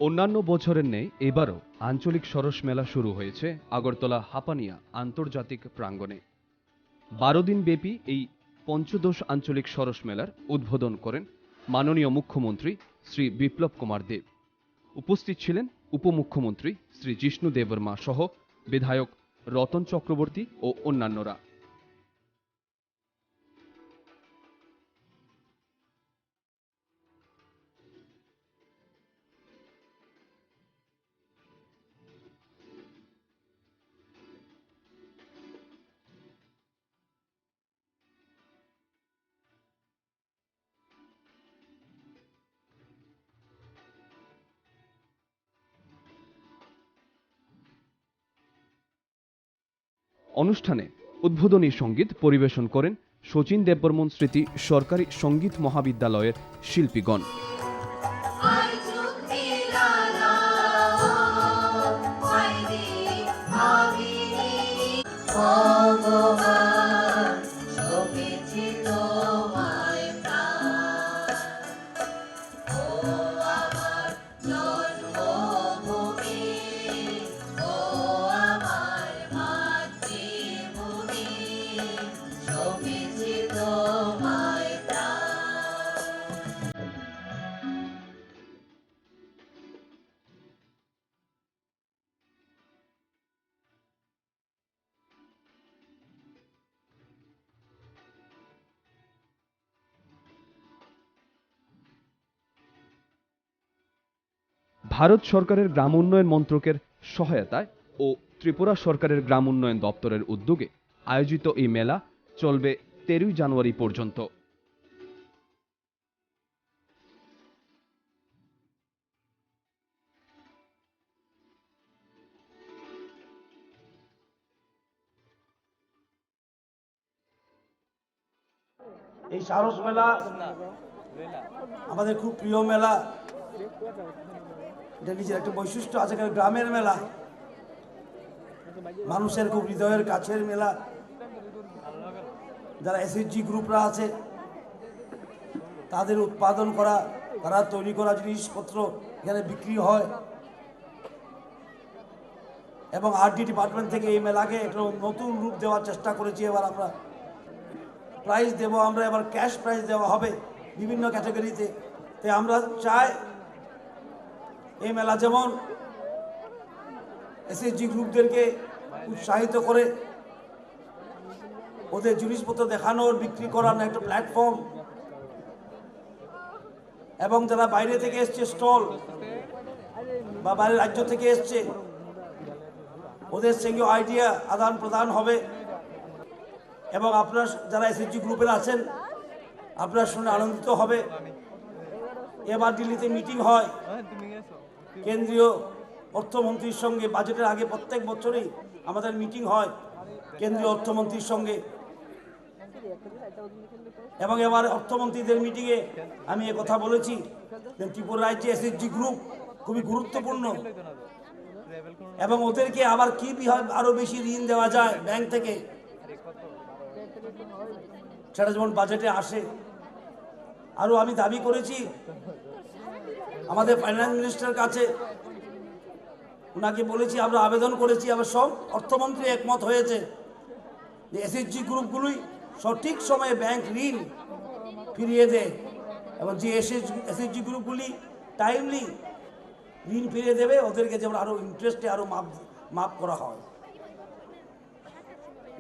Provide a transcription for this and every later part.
অন্যান্য বছরের ন্যায় এবারও আঞ্চলিক সরস মেলা শুরু হয়েছে আগরতলা হাপানিয়া আন্তর্জাতিক প্রাঙ্গণে। 12 দিন ব্যাপী এই পঞ্চদশ আঞ্চলিক সরস মেলার উদ্বোধন করেন মাননীয় মুখ্যমন্ত্রী শ্রী বিপ্লব কুমার দেব। উপস্থিত ছিলেন উপমুখ্যমন্ত্রী শ্রী জিষ্ণু দেববর্মা সহ বিধায়ক রতন চক্রবর্তী ও অন্যান্যরা। অনুষ্ঠানে উদ্বোধনী সঙ্গীত পরিবেশন করেন শচীন দেববর্মন স্মৃতি সরকারি সঙ্গীত মহাবিদ্যালয়ের শিল্পীগণ। ভারত সরকারের গ্রাম উন্নয়ন মন্ত্রকের সহায়তায় ও ত্রিপুরা সরকারের গ্রাম উন্নয়ন দপ্তরের উদ্যোগে আয়োজিত এই মেলা চলবে 13 জানুয়ারি পর্যন্ত। এই সারস মেলা আমাদের খুব প্রিয় মেলা। এটা নিজের একটা বৈশিষ্ট্য আছে, গ্রামের মেলা, মানুষের খুব হৃদয়ের কাছের মেলা। যারা এসএইচজি গ্রুপরা আছে তাদের উৎপাদন করা, তারা তৈরি করা জিনিসপত্র এখানে বিক্রি হয় এবং আরডি ডিপার্টমেন্ট থেকে এই মেলাকে একটা নতুন রূপ দেওয়ার চেষ্টা করেছি। এবার আমরা প্রাইজ দেব, আমরা এবার ক্যাশ প্রাইজ দেওয়া হবে বিভিন্ন ক্যাটাগরিতে। তাই আমরা চাই এই মেলা যেমন এসএইচজি গ্রুপদেরকে উৎসাহিত করে ওদের জিনিসপত্র দেখানোর, বিক্রি করার একটা প্ল্যাটফর্ম, এবং যারা বাইরে থেকে এসছে স্টল বা বাইরের রাজ্য থেকে এসছে ওদের সঙ্গে আইডিয়া আদান প্রদান হবে। এবং আপনার যারা এসএইচজি গ্রুপের আছেন আপনার শুনে আনন্দিত হবে। এবার দিল্লিতে মিটিং হয় কেন্দ্রীয় অর্থমন্ত্রীর সঙ্গে, বাজেটের আগে প্রত্যেক বছরই আমাদের মিটিং হয় কেন্দ্রীয় অর্থমন্ত্রীর সঙ্গে। এবং এবার অর্থমন্ত্রীদের মিটিংয়ে আমি কথা বলেছি যে ত্রিপুরা রাজ্যে এসএইচজি গ্রুপ খুবই গুরুত্বপূর্ণ এবং ওদেরকে আবার কি আরো বেশি ঋণ দেওয়া যায় ব্যাংক থেকে, সেটা যেমন বাজেটে আসে। আরও আমি দাবি করেছি আমাদের ফাইন্যান্স মিনিস্টারের কাছে, ওনাকে বলেছি, আমরা আবেদন করেছি, আবার সব অর্থমন্ত্রী একমত হয়েছে যে এসএইচজি গ্রুপগুলোই সঠিক সময়ে ব্যাংক ঋণ ফিরিয়ে দেয় এবং যে এসএইচজি গ্রুপগুলি টাইমলি ঋণ ফিরিয়ে দেবে ওদেরকে যেমন আরও ইন্টারেস্টে আরও মাপ করা হয়।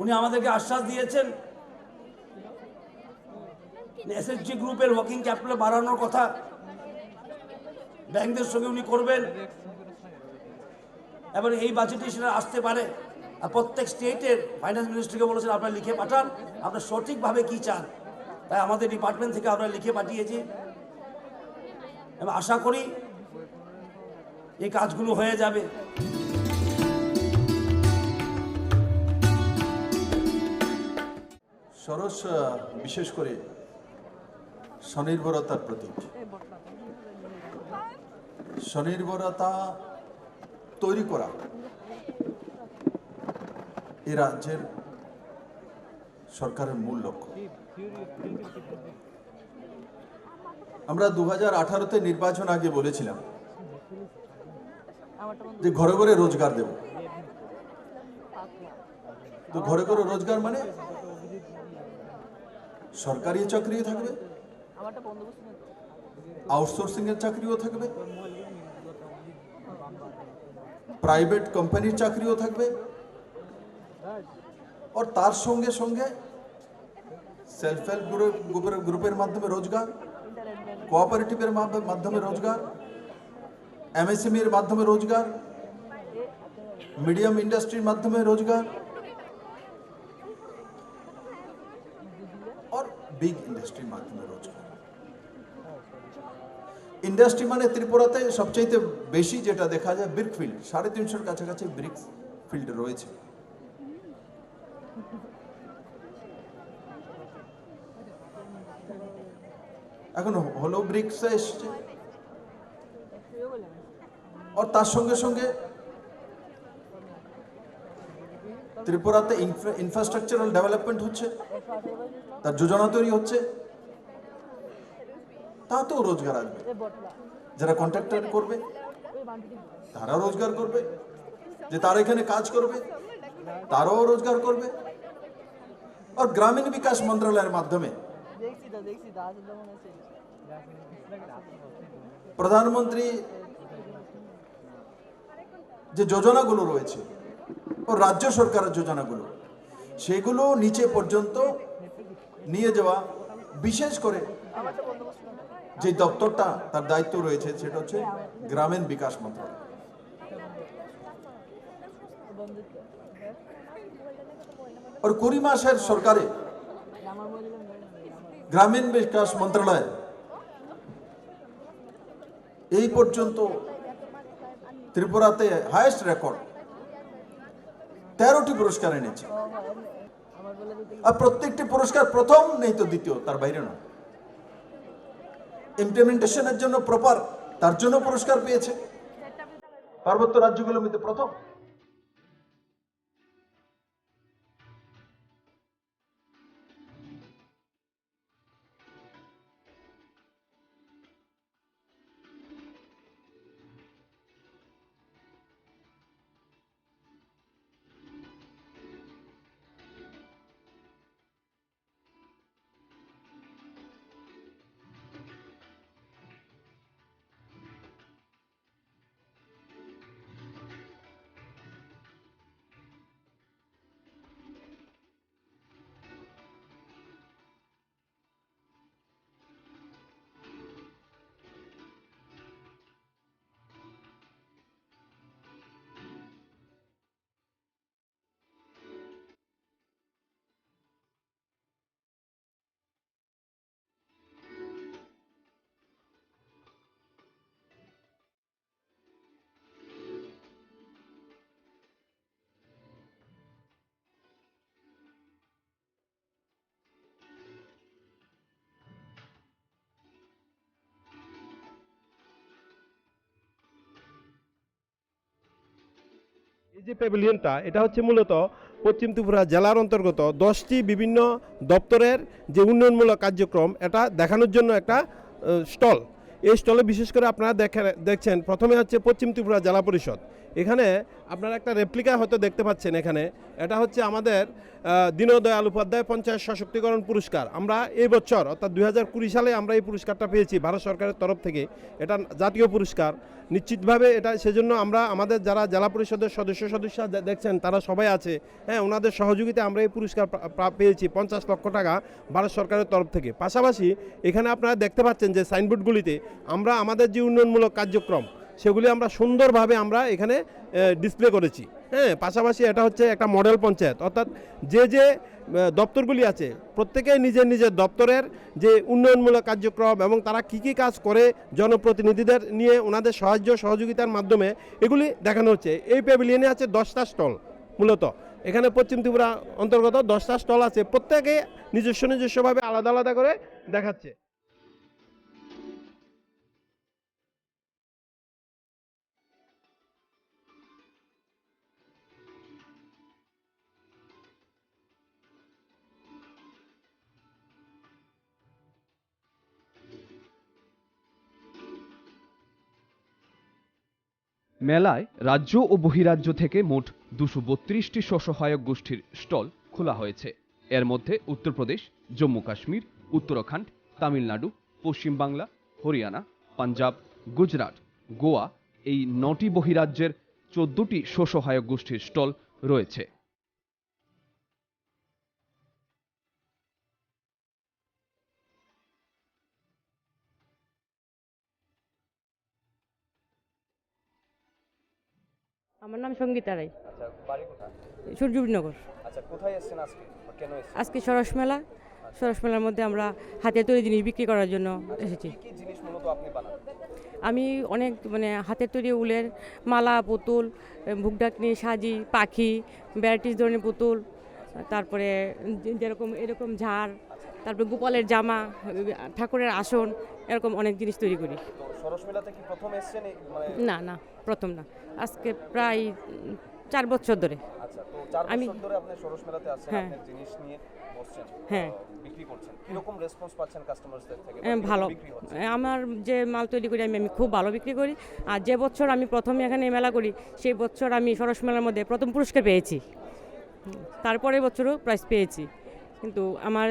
উনি আমাদেরকে আশ্বাস দিয়েছেন এসএইচজি গ্রুপের ওয়ার্কিং ক্যাপিটাল বাড়ানোর কথা ব্যাংকদের সঙ্গে উনি করবেন এবং এই বাজেটে সেটা আসতে পারে। আর প্রত্যেক স্টেটের ফাইন্যান্স মিনিস্ট্রিকে বলেছেন আপনারা লিখে পাঠান আপনারা সঠিকভাবে কি চান। তাই আমাদের ডিপার্টমেন্ট থেকে আমরা লিখে পাঠিয়েছি এবং আশা করি এই কাজগুলো হয়ে যাবে। সরস বিশেষ করে স্বনির্ভরতার প্রতীক। স্বনির্ভরতা তৈরি করা এই রাজ্যের সরকারের মূল লক্ষ্য। আমরা 2018-তে নির্বাচন আগে বলেছিলাম যে ঘরে ঘরে রোজগার দেব। তো ঘরে ঘরে রোজগার মানে সরকারি চাকরিও থাকবে, আউটসোর্সিং এর চাকরিও থাকবে, প্রাইভেট কোম্পানির চাকরিও থাকবে, আর তার সঙ্গে সঙ্গে সেলফ হেল্প গ্রুপের মাধ্যমে রোজগার, কোঅপারেটিভের মাধ্যমে রোজগার, এমএসএমই এর মাধ্যমে রোজগার, মিডিয়াম ইন্ডাস্ট্রির মাধ্যমে রোজগার, और बिग इंडस्ट्री माध्यमे रोजगार। इंडस्ट्री माने त्रिपुराते सबचेয়ে বেশি যেটা দেখা যায় ব্রিক ফিল্ড, 350 কাছাকাছি ব্রিক ফিল্ড রয়েছে। এখন হলো ব্রিক্স এসছে, আর তার সঙ্গে সঙ্গে ত্রিপুরাতে ইনফ্রাস্ট্রাকচারাল ডেভেলপমেন্ট হচ্ছে, তার যোজনা তৈরি হচ্ছে, তাতেও রোজগার আসবে। যারা কন্ট্রাক্টর করবে তারা রোজগার করবে, যে তারা এখানে কাজ করবে তারাও রোজগার করবে। আর গ্রামীণ বিকাশ মন্ত্রণালয়ের মাধ্যমে প্রধানমন্ত্রী যে যোজনাগুলো রয়েছে ও রাজ্য সরকারের যোজনাগুলো, সেগুলো নিচে পর্যন্ত নিয়ে যাওয়া, বিশেষ করে যে দপ্তরটা তার দায়িত্ব রয়েছে সেটা হচ্ছে গ্রামীণ বিকাশ মন্ত্রণালয়। আর 20 মাসের সরকারে গ্রামীণ বিকাশ মন্ত্রণালয় এই পর্যন্ত ত্রিপুরাতে হাইয়েস্ট রেকর্ড 13টি পুরস্কার এনেছে। আর প্রত্যেকটি পুরস্কার প্রথম নেই তো দ্বিতীয়, তার বাইরে না। ইমপ্লিমেন্টেশনের জন্য প্রপার, তার জন্য পুরস্কার পেয়েছে, পার্বত্য রাজ্যগুলোর মধ্যে প্রথম। এই যে প্যাভিলিয়নটা, এটা হচ্ছে মূলত পশ্চিম ত্রিপুরা জেলার অন্তর্গত 10টি বিভিন্ন দপ্তরের যে উন্নয়নমূলক কার্যক্রম এটা দেখানোর জন্য একটা স্টল। এই স্টলে বিশেষ করে আপনারা দেখছেন, প্রথমে হচ্ছে পশ্চিম ত্রিপুরা জেলা পরিষদ। এখানে আপনারা একটা রেপ্লিকা হয়তো দেখতে পাচ্ছেন। এখানে এটা হচ্ছে আমাদের দীনদয়াল উপাধ্যায় পঞ্চায়েত সশক্তিকরণ পুরস্কার। আমরা এই বছর অর্থাৎ 2020 সালে আমরা এই পুরস্কারটা পেয়েছি ভারত সরকারের তরফ থেকে। এটা জাতীয় পুরস্কার নিশ্চিতভাবে। এটা সেজন্য আমরা আমাদের যারা জেলা পরিষদের সদস্য দেখছেন তারা সবাই আছে, হ্যাঁ, ওনাদের সহযোগিতায় আমরা এই পুরস্কার পেয়েছি 50 লক্ষ টাকা ভারত সরকারের তরফ থেকে। পাশাপাশি এখানে আপনারা দেখতে পাচ্ছেন যে সাইনবোর্ডগুলিতে আমরা আমাদের যে উন্নয়নমূলক কার্যক্রম সেগুলি আমরা সুন্দরভাবে আমরা এখানে ডিসপ্লে করেছি, হ্যাঁ। পাশাপাশি এটা হচ্ছে একটা মডেল পঞ্চায়েত, অর্থাৎ যে দপ্তরগুলি আছে প্রত্যেকেই নিজের নিজের দপ্তরের যে উন্নয়নমূলক কার্যক্রম এবং তারা কী কাজ করে জনপ্রতিনিধিদের নিয়ে ওনাদের সাহায্য সহযোগিতার মাধ্যমে এগুলি দেখানো হচ্ছে। এই প্যাভিলিয়নে আছে 10টা স্টল। মূলত এখানে পশ্চিম ত্রিপুরা অন্তর্গত 10টা স্টল আছে, প্রত্যেকে নিজস্বভাবে আলাদা আলাদা করে দেখাচ্ছে। মেলায় রাজ্য ও বহিরাজ্য থেকে মোট 232টি স্বসহায়ক গোষ্ঠীর স্টল খোলা হয়েছে। এর মধ্যে উত্তরপ্রদেশ, জম্মু কাশ্মীর, উত্তরাখণ্ড, তামিলনাড়ু, পশ্চিম বাংলা, হরিয়ানা, পাঞ্জাব, গুজরাট, গোয়া এই 9টি বহিরাজ্যের 14টি স্বসহায়ক গোষ্ঠীর স্টল রয়েছে। আমার নাম সঙ্গীতা রায়, আচ্ছা, বাড়ি কোথায়? সূর্যনগর। আচ্ছা, কোথায় এসেছেন আজকে বা কেন এসেছেন? আজকে সরস মেলা, সরস মেলার মধ্যে আমরা হাতে তৈরি জিনিস বিক্রি করার জন্য এসেছি। কি জিনিস মূলত আপনি বানান? আমি অনেক হাতের তৈরি উলের মালা, পুতুল, ভুগডাকনি, সাজি, পাখি, ভ্যারাইটিস ধরনের পুতুল, তারপরে যেরকম এরকম ঝাড়, তারপরে গোপালের জামা, ঠাকুরের আসন, এরকম অনেক জিনিস তৈরি করি। তো সরস মেলাতে কি প্রথম এসেছেন না না, প্রথম না, আজকে প্রায় 4 বছর ধরে। আচ্ছা, তো 4 আমি- বছর ধরে আপনি সরস মেলাতে আসছেন, হ্যাঁ। আপনি জিনিস নিয়ে বসছেন, হ্যাঁ। বিক্রি করছেন। কিরকম রেসপন্স পাচ্ছেন কাস্টমারদের থেকে? বা ভালো, কিরকম বিক্রি হচ্ছে? আমার যে মাল তৈরি করি আমি খুব ভালো বিক্রি করি। আর যে বছর আমি প্রথমে এখানে মেলা করি সেই বছর আমি সরস মেলার মধ্যে প্রথম পুরস্কার পেয়েছি, তারপরের বছরও প্রাইজ পেয়েছি। কিন্তু আমার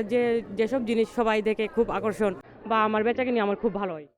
যেসব জিনিস সবাই দেখে খুব আকর্ষণ বা আমার বেচাকেনি আমার খুব ভালো হয়।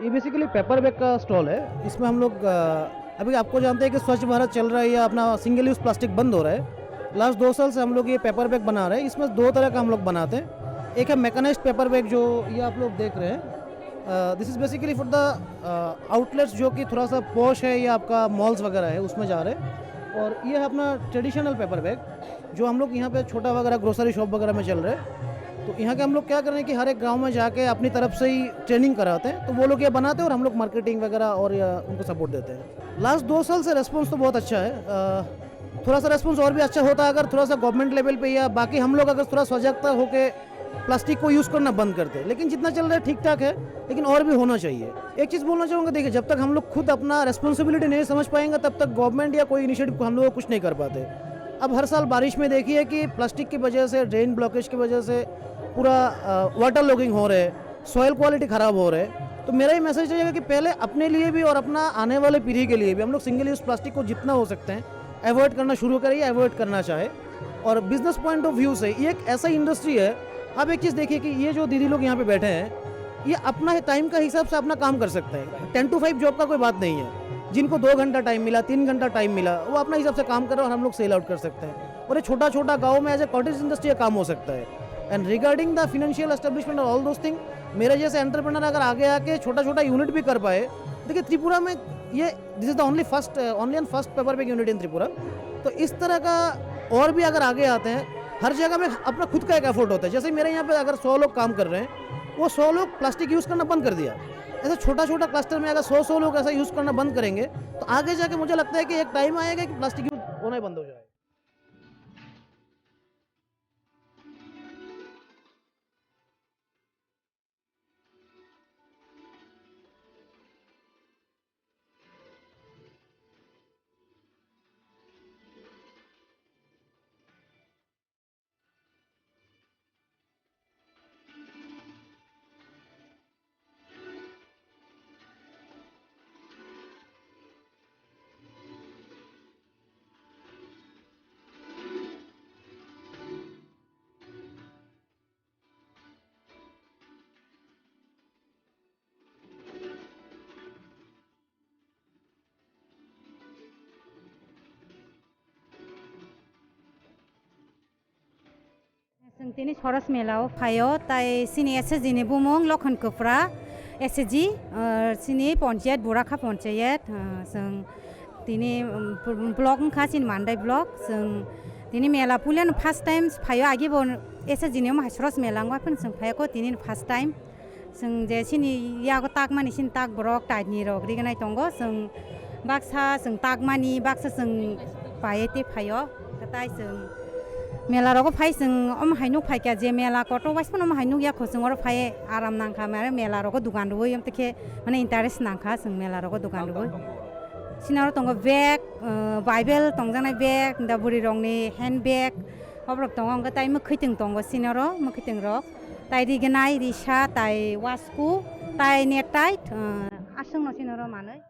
ये बेसिकली पेपर बैग का स्टॉल है। इसमें हम लोग अभी आपको जानते हैं कि स्वच्छ भारत चल रहा है या अपना सिंगल यूज़ प्लास्टिक बंद हो रहा है। लास्ट 2 साल से हम लोग ये पेपर बैग बना रहे हैं। इसमें 2 तरह का हम लोग बनाते हैं। एक है मैकेनाइज्ड पेपर बैग, जो ये आप लोग देख रहे हैं। This is basically for the outlets जो कि थोड़ा सा पॉश है या आपका मॉल्स वगैरह है उसमें जा रहे हैं। और ये है अपना ट्रेडिशनल पेपर बैग, जो हम लोग यहाँ पे छोटा वगैरह ग्रोसरी शॉप वगैरह में चल रहे हैं। तो यहाँ के हम लोग क्या कर रहे हैं कि हर एक गांव में जाके अपनी तरफ से ही ट्रेनिंग कराते हैं, तो वो लोग ये बनाते हैं और हम लोग मार्केटिंग वगैरह और उनको सपोर्ट देते हैं। लास्ट 2 साल से रेस्पॉन्स तो बहुत अच्छा है। थोड़ा सा रेस्पॉन्स और भी अच्छा होता है अगर थोड़ा सा गवर्नमेंट लेवल पे या बाकी हम लोग अगर थोड़ा सजगता होकर प्लास्टिक को यूज़ करना बंद करते हैं। लेकिन जितना चल रहा है ठीक ठाक है, लेकिन और भी होना चाहिए। एक चीज़ बोलना चाहूँगा, देखिए जब तक हम लोग खुद अपना रेस्पॉन्सिबिलिटी नहीं समझ पाएंगे तब तक गवर्नमेंट या कोई इनिशिएटिव हम लोग को कुछ नहीं कर पाते। अब हर साल बारिश में देखिए कि प्लास्टिक की वजह से, ड्रेन ब्लॉकेज की वजह से पूरा वाटर लॉगिंग हो रहा है, सॉइल क्वालिटी ख़राब हो रहा है। तो मेरा ही मैसेज रहेगा कि पहले अपने लिए भी और अपना आने वाले पीढ़ी के लिए भी हम लोग सिंगल यूज़ प्लास्टिक को जितना हो सकते हैं अवॉइड करना शुरू करें या अवॉइड करना चाहे। और बिजनेस पॉइंट ऑफ व्यू से ये एक ऐसा इंडस्ट्री है। आप एक चीज़ देखिए कि ये जो दीदी लोग यहाँ पे बैठे हैं, ये अपना टाइम का हिसाब से अपना काम कर सकते हैं। 10 to 5 जॉब का कोई बात नहीं है। जिनको 2 घंटा टाइम मिला, 3 घंटा टाइम मिला, वो अपना हिसाब से काम करें और हम लोग सेल आउट कर सकते हैं। और ये छोटा छोटा गाँव में एज ए कॉटेज इंडस्ट्री काम हो सकता है। And regarding the financial establishment और ऑल दोस थिंग, मेरे जैसे एंटरप्रेनर अगर आगे आके छोटा छोटा यूनिट भी कर पाए, देखिए त्रिपुरा में ये this is the only and first paper bag unit in Tripura. तो इस तरह का और भी अगर आगे आते हैं, हर जगह में अपना खुद का एक एफर्ट होता है। जैसे मेरे यहाँ पे अगर 100 लोग काम कर रहे हैं, वो 100 लोग प्लास्टिक यूज़ करना बंद कर दिया। ऐसा छोटा छोटा क्लस्टर में अगर 100 लोग ऐसा यूज़ करना बंद करेंगे, तो आगे जाके मुझे लगता है कि एक टाइम आएगा कि प्लास्टिक यूज़ होना ही बंद हो जाएगा। जों दिनै सरस मेलाव फायो ताइ सिनि एसएसजी बुमं लखन कोफ्रा एसएसजी सिनि पन्चायत बुराखा पन्चायत जों दिनै ब्लक खा सिनि मान्दाय ब्लक जों Tini mela pulen first time phayo agi bon ese jini ma soros melangwa pen sung phayo ko tini first time sung je sini ya ko tak mani sin tak brok tai ni rok ri ganai tongo sung baksa sung tak mani baksa sung paete phayo katai sung mela rok phai sung om hainuk phai kya je mela ko to was pon om hainuk ya khosung or phai aram nang kha mare mela rok dukan ro yom teke mane interest nang kha sung mela rok dukan ro sinaro tongo bag bible tongjana bag da buri rongni hand bag obrok tongo ang tai ma khiting tongo sinaro ma khiting rok tai ri ganai ri sha tai wasku tai net tight asung no sinaro manai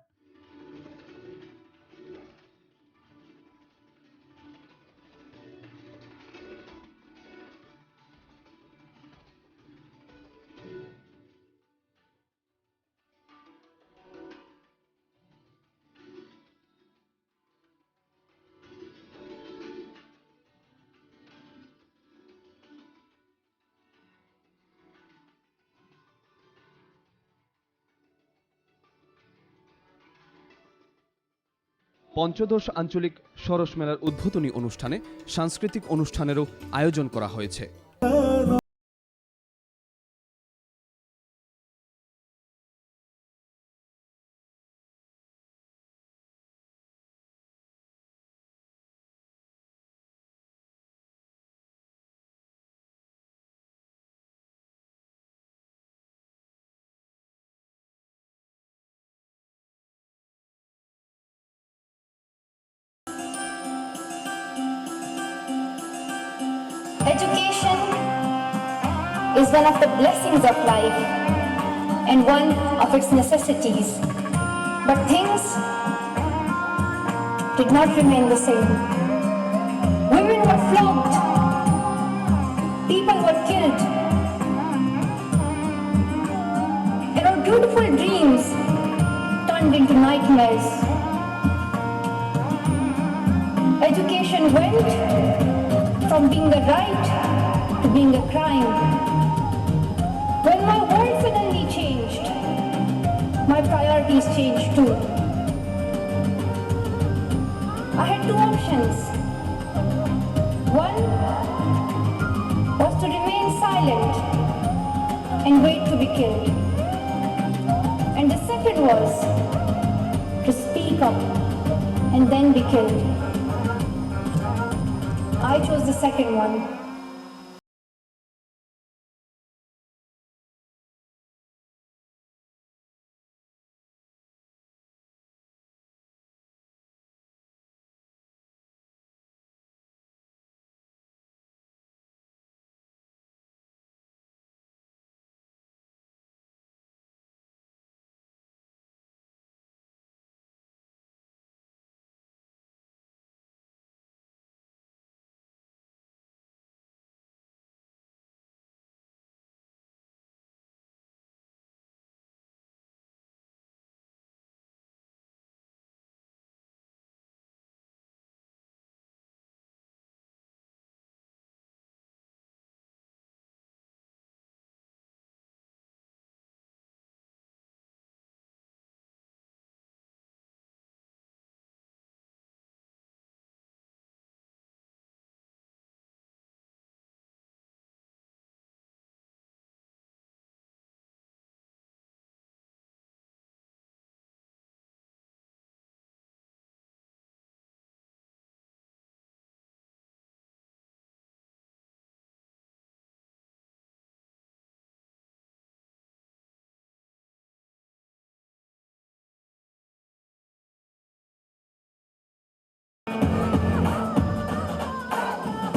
পঞ্চদশ আঞ্চলিক সরস মেলার উদ্বোধনী অনুষ্ঠানে সাংস্কৃতিক অনুষ্ঠানেরও আয়োজন করা হয়েছে। Education is one of the blessings of life and one of its necessities. But things did not remain the same. Women were flogged, people were killed, and our beautiful dreams turned into nightmares. Education went from being a right to being a crime. When my world suddenly changed, my priorities changed too. I had two options. One was to remain silent and wait to be killed. And the second was to speak up and then be killed. I chose the second one.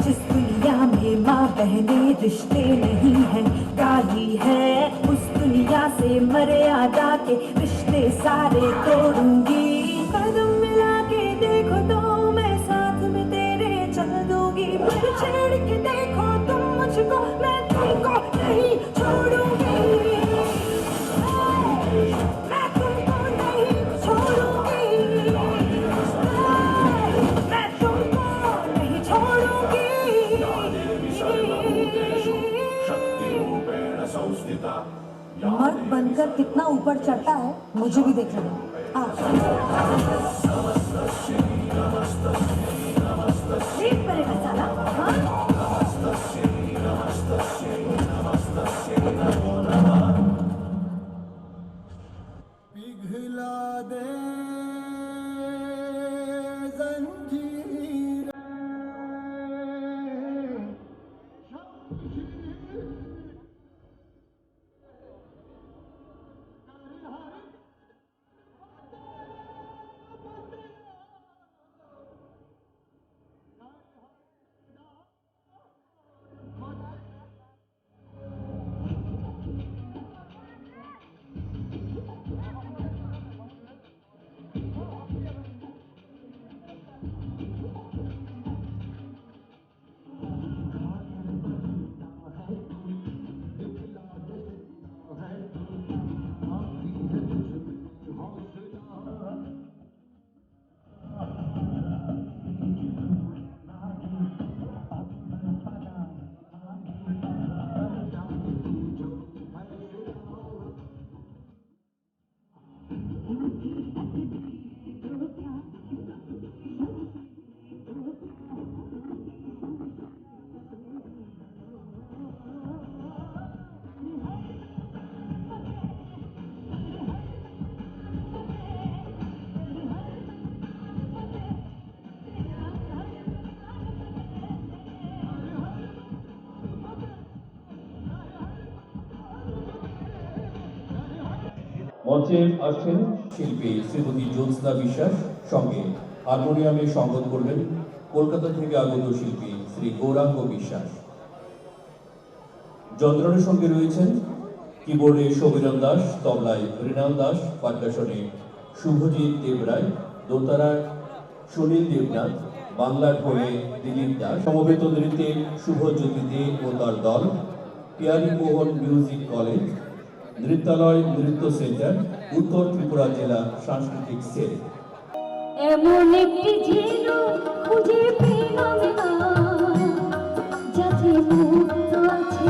जिस दुनिया में माँ बहने रिश्ते नहीं है काली है उस दुनिया से मर्यादा के रिश्ते सारे तोड़ूंगी कदम मिला के देखो तो मैं साथ में तेरे चल दूंगी पर छेड़ के देखो तुम मुझको मैं तुमको नहीं छोड़ूंगी मैं तुमको नहीं छोड़ूंगी मैं तुमको नहीं छोड़ूंगी मर्द बनकर कितना ऊपर चढ़ता है मुझे भी देखना है देख पड़ेगा साला মঞ্চে আসছেন শিল্পী শ্রীমতী জ্যোৎস্না বিশ্বাস, সঙ্গে হারমোনিয়ামে সঙ্গত করবেন কলকাতা থেকে আগত শিল্পী শ্রী গৌরাঙ্গ বিশ্বাস। যন্ত্রণের সঙ্গে রয়েছেন কিবোর্ডে সমীরণ দাস, তবলায় মৃণাল দাস, পারকাশনে শুভজিৎ দেবরায়, দোতারায় সুনীল দেবনাথ, বাংলা ঢোলে দিলীপ দাস, সমবেত নৃত্যে শুভজ্যোতি দে ও তার দল, পিয়ারি মোহন মিউজিক কলেজ, নৃত্যালয় নৃত্য সেন্টার, উত্তর ত্রিপুরা জেলা সাংস্কৃতিক সেল। এমন একটি ঝিনুক খুঁজে পেলাম না, যাতে মুক্ত আছে